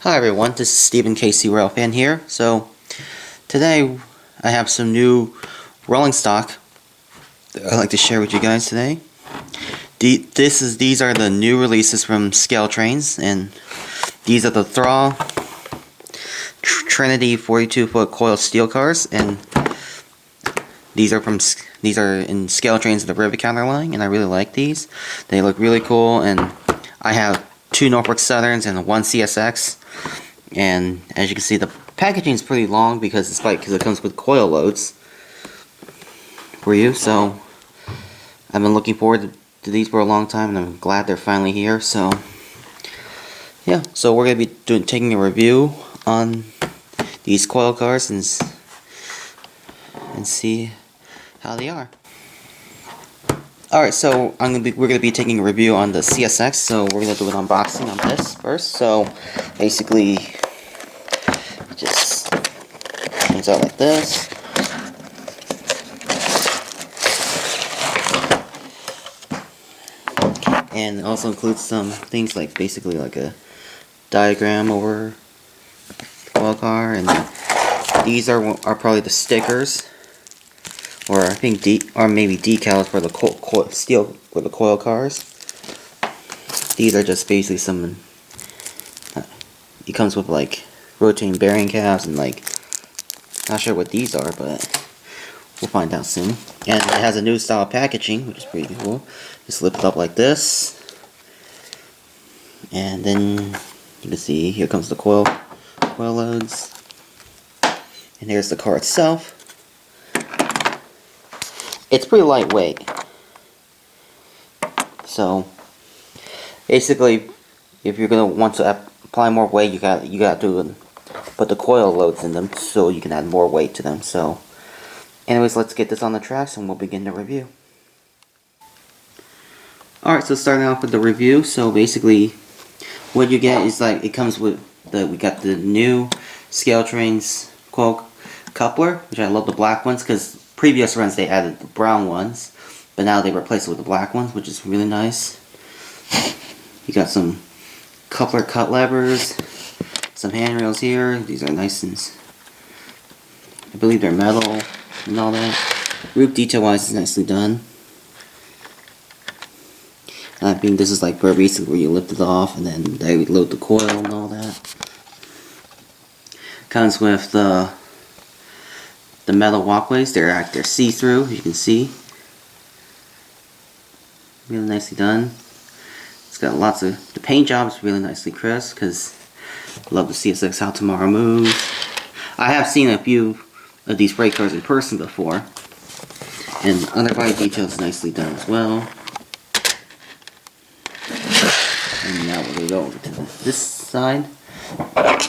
Hi everyone, this is Stephen KC Rail Fan here. So today I have some new rolling stock that I'd like to share with you guys today. These are the new releases from ScaleTrains, and these are the Thrall Trinity 42-foot coil steel cars, and these are in ScaleTrains the Rivet counter line, and I really like these. They look really cool, and I have 2 Norfolk Southerns and 1 CSX. And as you can see, the packaging is pretty long because it comes with coil loads for you. So I've been looking forward to these for a long time, and I'm glad they're finally here. So yeah, so we're gonna be taking a review on these coil cars and see how they are. Alright, so we're gonna be taking a review on the CSX. So we're gonna do an unboxing on this first. So basically, it just comes out like this. And it also includes some things like basically like a diagram over the coil car, and these are probably the stickers, or I think maybe decals for the steel for the coil cars. These are just basically some. It comes with like rotating bearing caps and like, not sure what these are, but we'll find out soon. And it has a new style packaging, which is pretty cool. Just lift it up like this, and then you can see here comes the coil loads, and here's the car itself. It's pretty lightweight. So basically, if you're gonna want to apply more weight, you got to put the coil loads in them so you can add more weight to them. So anyways, let's get this on the tracks and we'll begin the review. Alright, so starting off with the review. So basically what you get is like, it comes with we got the new ScaleTrains coil coupler, which I love the black ones because previous runs they added the brown ones, but now they replaced it with the black ones, which is really nice. You got some coupler cut levers, some handrails here. These are nice, and I believe they're metal and all that. Roof detail wise is nicely done. And I think this is like where you lift it off and then they load the coil and all that. Comes with the metal walkways. They're see-through, you can see. Really nicely done. It's got lots of, the paint job is really nicely crisp because I love the CSX How Tomorrow Moves. I have seen a few of these freight cars in person before, and underbody detail is nicely done as well. And now we're going to go over to this side.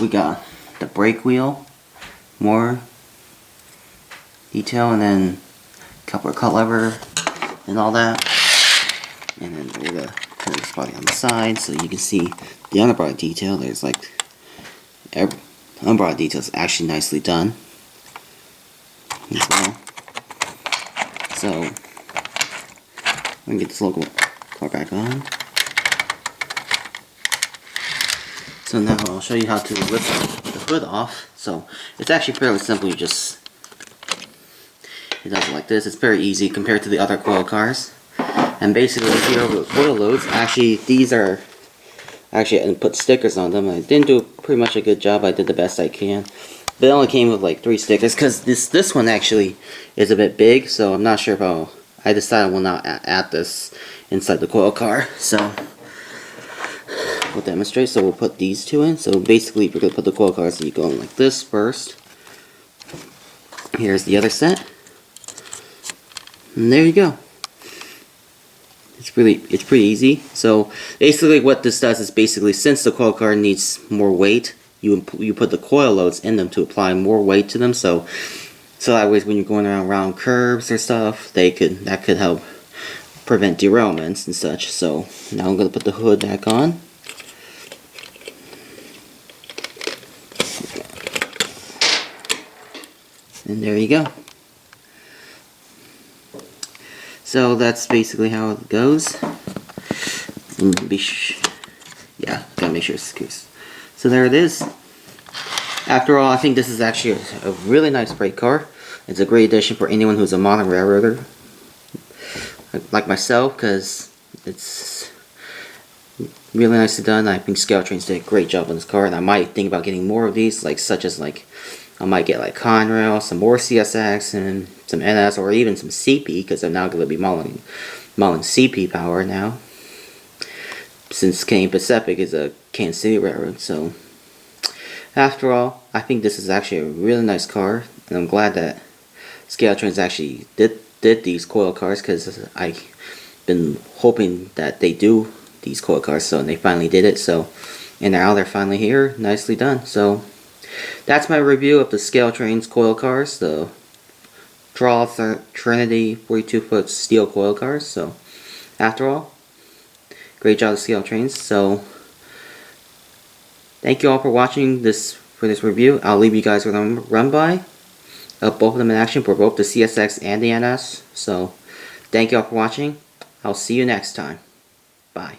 We got the brake wheel, more detail, and then coupler cut lever and all that. And then we're going to put this body on the side so you can see the underbody detail. There's like underbody detail is actually nicely done as well. So let me get this logo car back on. So now I'll show you how to lift the hood off. So it's actually fairly simple. It does it like this. It's very easy compared to the other coil cars. And basically here over the coil loads, these are I put stickers on them. I didn't do pretty much a good job. I did the best I can. But it only came with like 3 stickers because this one actually is a bit big, so I'm not sure if I decided I will not add this inside the coil car. So we'll demonstrate. So we'll put these 2 in. So basically, if you're gonna put the coil cars, so you go in like this first. Here's the other set, and there you go. It's pretty easy. So basically, what this does is basically, since the coil car needs more weight, you put the coil loads in them to apply more weight to them. So that way, when you're going around curves or stuff, that could help prevent derailments and such. So now I'm gonna put the hood back on. And there you go. So that's basically how it goes. And gotta make sure it's secure. So there it is. After all, I think this is actually a really nice freight car. It's a great addition for anyone who's a modern railroader like myself, because it's really nicely done. I think ScaleTrains did a great job on this car, and I might think about getting more of these, such as I might get like Conrail, some more CSX, and some NS, or even some CP, because I'm now going to be mulling CP power now, since Canadian Pacific is a Kansas City railroad. So after all, I think this is actually a really nice car, and I'm glad that ScaleTrains actually did these coil cars, because I've been hoping that they do these coil cars, so they finally did it. So, and now they're finally here, nicely done. So that's my review of the ScaleTrains coil cars, the Thrall Trinity 42-foot steel coil cars. So after all, great job, ScaleTrains. So thank you all for watching this review. I'll leave you guys with a run by of both of them in action, for both the CSX and the NS. So thank you all for watching. I'll see you next time. Bye.